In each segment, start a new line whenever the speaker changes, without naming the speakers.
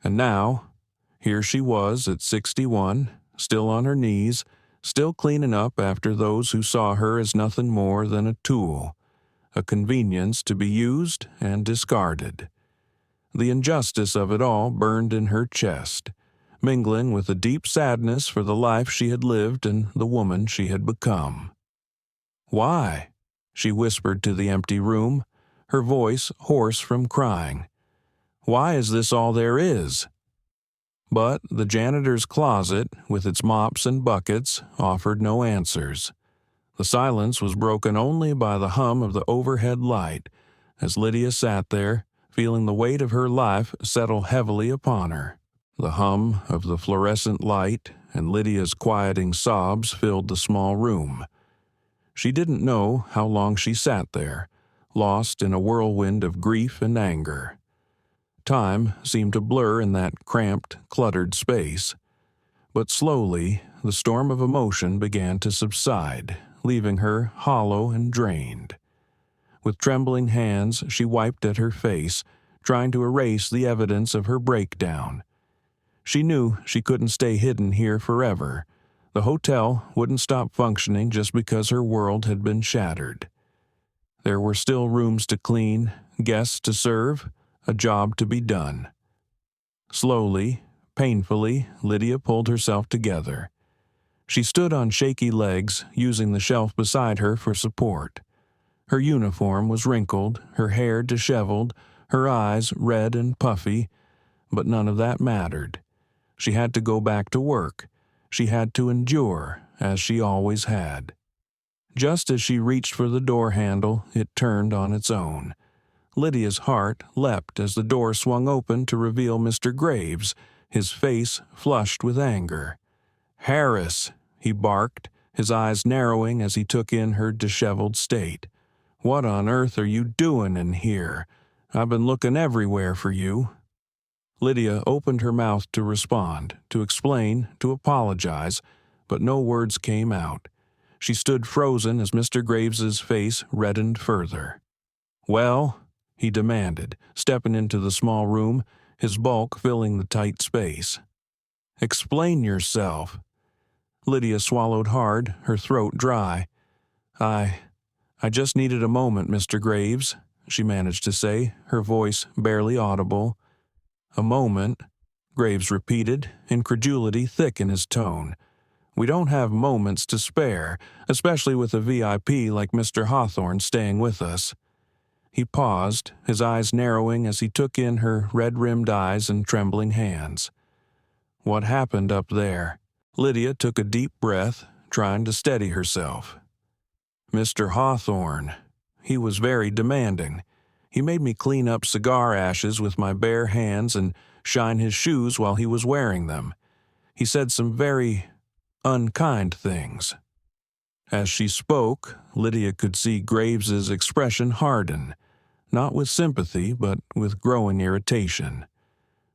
And now, here she was at 61, still on her knees, still cleaning up after those who saw her as nothing more than a tool, a convenience to be used and discarded. The injustice of it all burned in her chest, mingling with a deep sadness for the life she had lived and the woman she had become. "Why?" she whispered to the empty room, her voice hoarse from crying. "Why is this all there is?" But the janitor's closet, with its mops and buckets, offered no answers. The silence was broken only by the hum of the overhead light, as Lydia sat there, feeling the weight of her life settle heavily upon her. The hum of the fluorescent light and Lydia's quieting sobs filled the small room. She didn't know how long she sat there, lost in a whirlwind of grief and anger. Time seemed to blur in that cramped, cluttered space. But slowly, the storm of emotion began to subside, leaving her hollow and drained. With trembling hands, she wiped at her face, trying to erase the evidence of her breakdown. She knew she couldn't stay hidden here forever. The hotel wouldn't stop functioning just because her world had been shattered. There were still rooms to clean, guests to serve, a job to be done. Slowly, painfully, Lydia pulled herself together. She stood on shaky legs, using the shelf beside her for support. Her uniform was wrinkled, her hair disheveled, her eyes red and puffy, but none of that mattered. She had to go back to work. She had to endure, as she always had. Just as she reached for the door handle, it turned on its own. Lydia's heart leapt as the door swung open to reveal Mr. Graves, his face flushed with anger. "Harris," he barked, his eyes narrowing as he took in her disheveled state. "What on earth are you doing in here? I've been looking everywhere for you." Lydia opened her mouth to respond, to explain, to apologize, but no words came out. She stood frozen as Mr. Graves's face reddened further. "Well?" he demanded, stepping into the small room, his bulk filling the tight space. "Explain yourself." Lydia swallowed hard, her throat dry. I just needed a moment, Mr. Graves," she managed to say, her voice barely audible. "A moment," Graves repeated, incredulity thick in his tone. "We don't have moments to spare, especially with a VIP like Mr. Hawthorne staying with us." He paused, his eyes narrowing as he took in her red-rimmed eyes and trembling hands. "What happened up there?" Lydia took a deep breath, trying to steady herself. "Mr. Hawthorne. He was very demanding. He made me clean up cigar ashes with my bare hands and shine his shoes while he was wearing them. He said some very unkind things." As she spoke, Lydia could see Graves's expression harden, not with sympathy, but with growing irritation.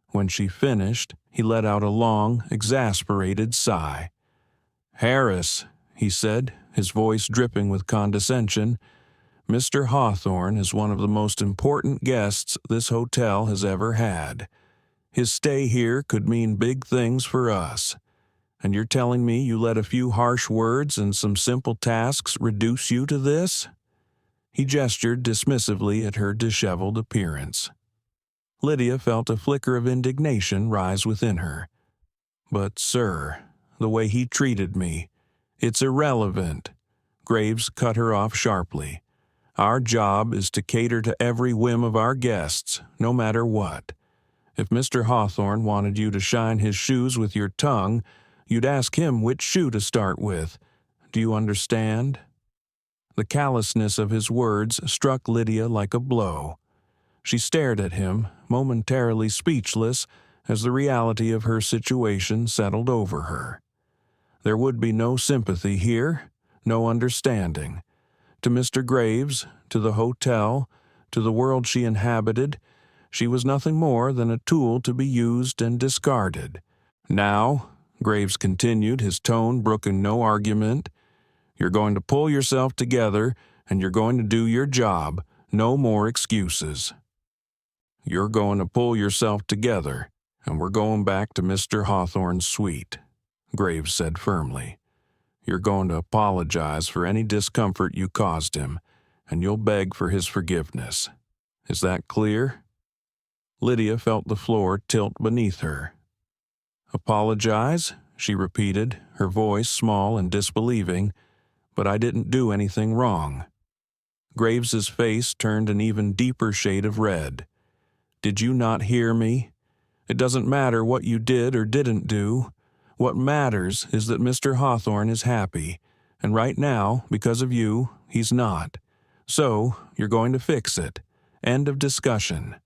When she finished, he let out a long, exasperated sigh. "Harris," he said, his voice dripping with condescension, "Mr. Hawthorne is one of the most important guests this hotel has ever had. His stay here could mean big things for us. And you're telling me you let a few harsh words and some simple tasks reduce you to this?" He gestured dismissively at her disheveled appearance. Lydia felt a flicker of indignation rise within her. "But, sir, the way he treated me, it's irrelevant." Graves cut her off sharply. "Our job is to cater to every whim of our guests, no matter what. If Mr. Hawthorne wanted you to shine his shoes with your tongue, you'd ask him which shoe to start with. Do you understand?" The callousness of his words struck Lydia like a blow. She stared at him, momentarily speechless, as the reality of her situation settled over her. There would be no sympathy here, no understanding. To Mr. Graves, to the hotel, to the world she inhabited, she was nothing more than a tool to be used and discarded. "Now," Graves continued, his tone brooking no argument, "you're going to pull yourself together, and you're going to do your job. No more excuses." "You're going to pull yourself together," and we're going back to Mr. Hawthorne's suite," Graves said firmly. "You're going to apologize for any discomfort you caused him, and you'll beg for his forgiveness. Is that clear?" Lydia felt the floor tilt beneath her. "Apologize?" she repeated, her voice small and disbelieving. "But I didn't do anything wrong." Graves's face turned an even deeper shade of red. "Did you not hear me? It doesn't matter what you did or didn't do. What matters is that Mr. Hawthorne is happy, and right now, because of you, he's not. So, you're going to fix it. End of discussion."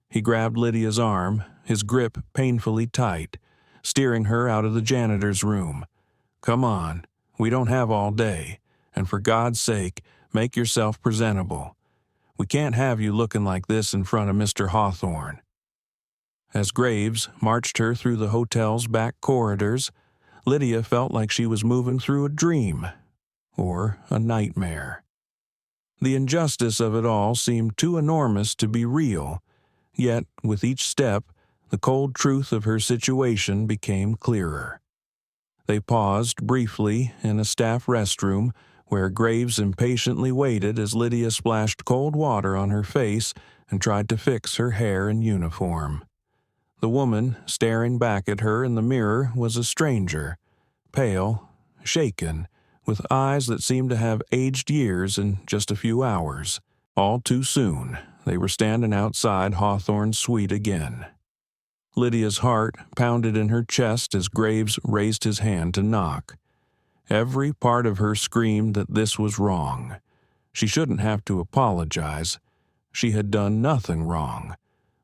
He grabbed Lydia's arm, his grip painfully tight, steering her out of the janitor's room. "Come on, we don't have all day, and for God's sake, make yourself presentable. We can't have you looking like this in front of Mr. Hawthorne." As Graves marched her through the hotel's back corridors, Lydia felt like she was moving through a dream or a nightmare. The injustice of it all seemed too enormous to be real, yet with each step, the cold truth of her situation became clearer. They paused briefly in a staff restroom where Graves impatiently waited as Lydia splashed cold water on her face and tried to fix her hair and uniform. The woman staring back at her in the mirror was a stranger, pale, shaken, with eyes that seemed to have aged years in just a few hours. All too soon, they were standing outside Hawthorne's suite again. Lydia's heart pounded in her chest as Graves raised his hand to knock. Every part of her screamed that this was wrong. She shouldn't have to apologize. She had done nothing wrong.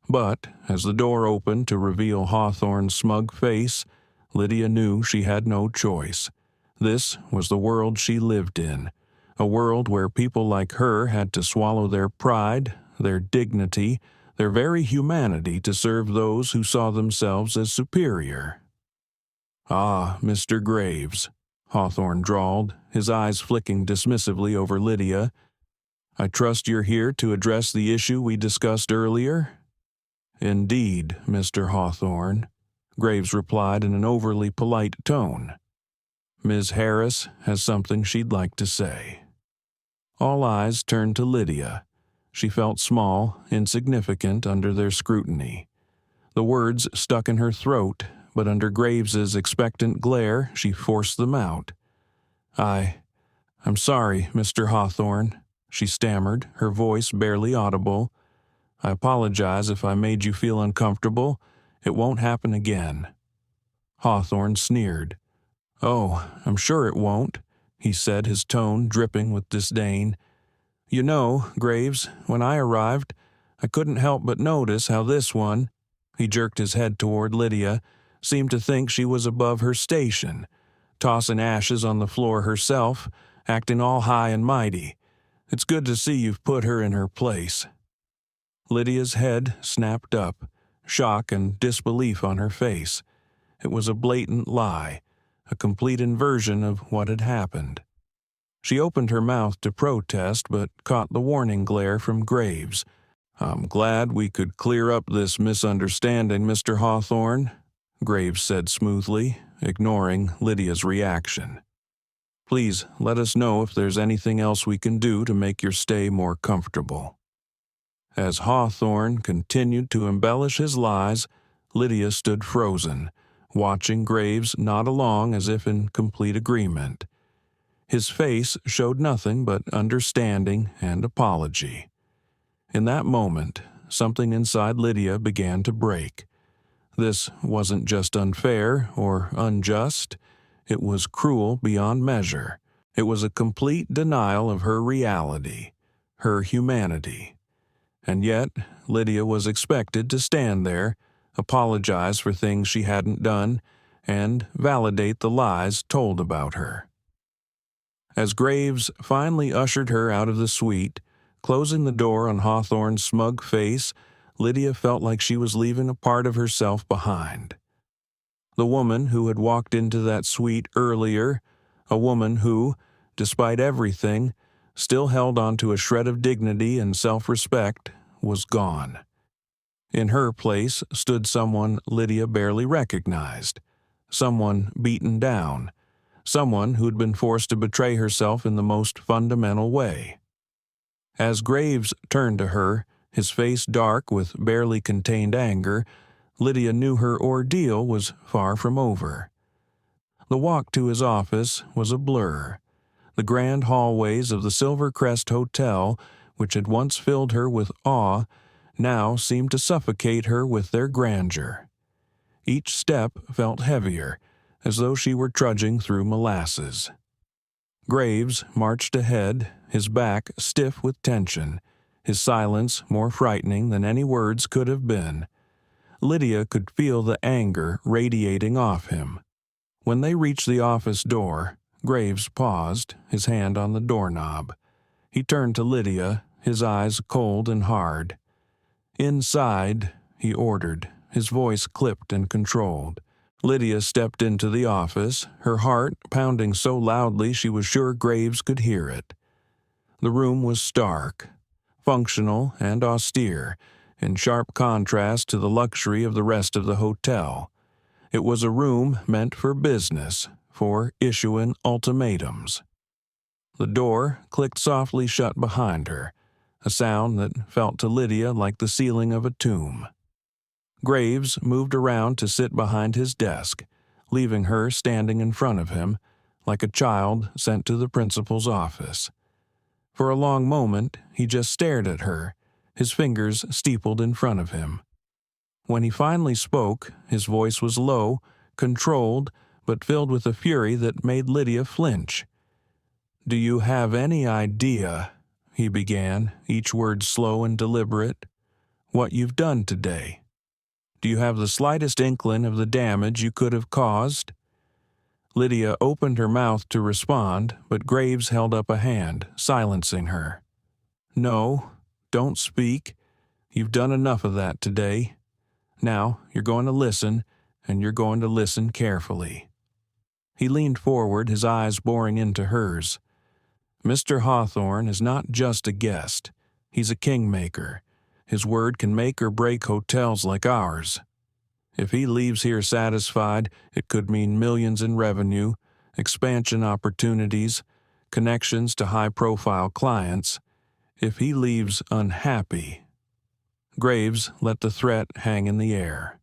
But, as the door opened to reveal Hawthorne's smug face, Lydia knew she had no choice. This was the world she lived in, a world where people like her had to swallow their pride, their dignity, their very humanity to serve those who saw themselves as superior. "Ah, Mr. Graves," Hawthorne drawled, his eyes flicking dismissively over Lydia. "I trust you're here to address the issue we discussed earlier?" "Indeed, Mr. Hawthorne," Graves replied in an overly polite tone. "Ms. Harris has something she'd like to say." All eyes turned to Lydia. She felt small, insignificant under their scrutiny. The words stuck in her throat, but under Graves's expectant glare, she forced them out. I'm sorry, Mr. Hawthorne," she stammered, her voice barely audible. "I apologize if I made you feel uncomfortable. It won't happen again." Hawthorne sneered. "Oh, I'm sure it won't," he said, his tone dripping with disdain. "You know, Graves, when I arrived, I couldn't help but notice how this one," he jerked his head toward Lydia, "seemed to think she was above her station, tossing ashes on the floor herself, acting all high and mighty. It's good to see you've put her in her place." Lydia's head snapped up, shock and disbelief on her face. It was a blatant lie, a complete inversion of what had happened. She opened her mouth to protest, but caught the warning glare from Graves. "I'm glad we could clear up this misunderstanding, Mr. Hawthorne," Graves said smoothly, ignoring Lydia's reaction. "Please let us know if there's anything else we can do to make your stay more comfortable." As Hawthorne continued to embellish his lies, Lydia stood frozen, watching Graves nod along as if in complete agreement. His face showed nothing but understanding and apology. In that moment, something inside Lydia began to break. This wasn't just unfair or unjust. It was cruel beyond measure. It was a complete denial of her reality, her humanity. And yet, Lydia was expected to stand there, apologize for things she hadn't done, and validate the lies told about her. As Graves finally ushered her out of the suite, closing the door on Hawthorne's smug face, Lydia felt like she was leaving a part of herself behind. The woman who had walked into that suite earlier, a woman who, despite everything, still held on to a shred of dignity and self-respect, was gone. In her place stood someone Lydia barely recognized, someone beaten down, someone who'd been forced to betray herself in the most fundamental way. As Graves turned to her, his face dark with barely contained anger, Lydia knew her ordeal was far from over. The walk to his office was a blur. The grand hallways of the Silvercrest Hotel, which had once filled her with awe, now seemed to suffocate her with their grandeur. Each step felt heavier, as though she were trudging through molasses. Graves marched ahead, his back stiff with tension, his silence more frightening than any words could have been. Lydia could feel the anger radiating off him. When they reached the office door, Graves paused, his hand on the doorknob. He turned to Lydia, his eyes cold and hard. "Inside," he ordered, his voice clipped and controlled. Lydia stepped into the office, her heart pounding so loudly she was sure Graves could hear it. The room was stark, functional and austere, in sharp contrast to the luxury of the rest of the hotel. It was a room meant for business, for issuing ultimatums. The door clicked softly shut behind her, a sound that felt to Lydia like the ceiling of a tomb. Graves moved around to sit behind his desk, leaving her standing in front of him, like a child sent to the principal's office. For a long moment, he just stared at her, his fingers steepled in front of him. When he finally spoke, his voice was low, controlled, but filled with a fury that made Lydia flinch. "Do you have any idea," he began, each word slow and deliberate, "what you've done today? Do you have the slightest inkling of the damage you could have caused?" Lydia opened her mouth to respond, but Graves held up a hand, silencing her. "No, don't speak. You've done enough of that today. Now, you're going to listen, and you're going to listen carefully." He leaned forward, his eyes boring into hers. "Mr. Hawthorne is not just a guest. He's a kingmaker. His word can make or break hotels like ours. If he leaves here satisfied, it could mean millions in revenue, expansion opportunities, connections to high-profile clients. If he leaves unhappy..." Graves let the threat hang in the air.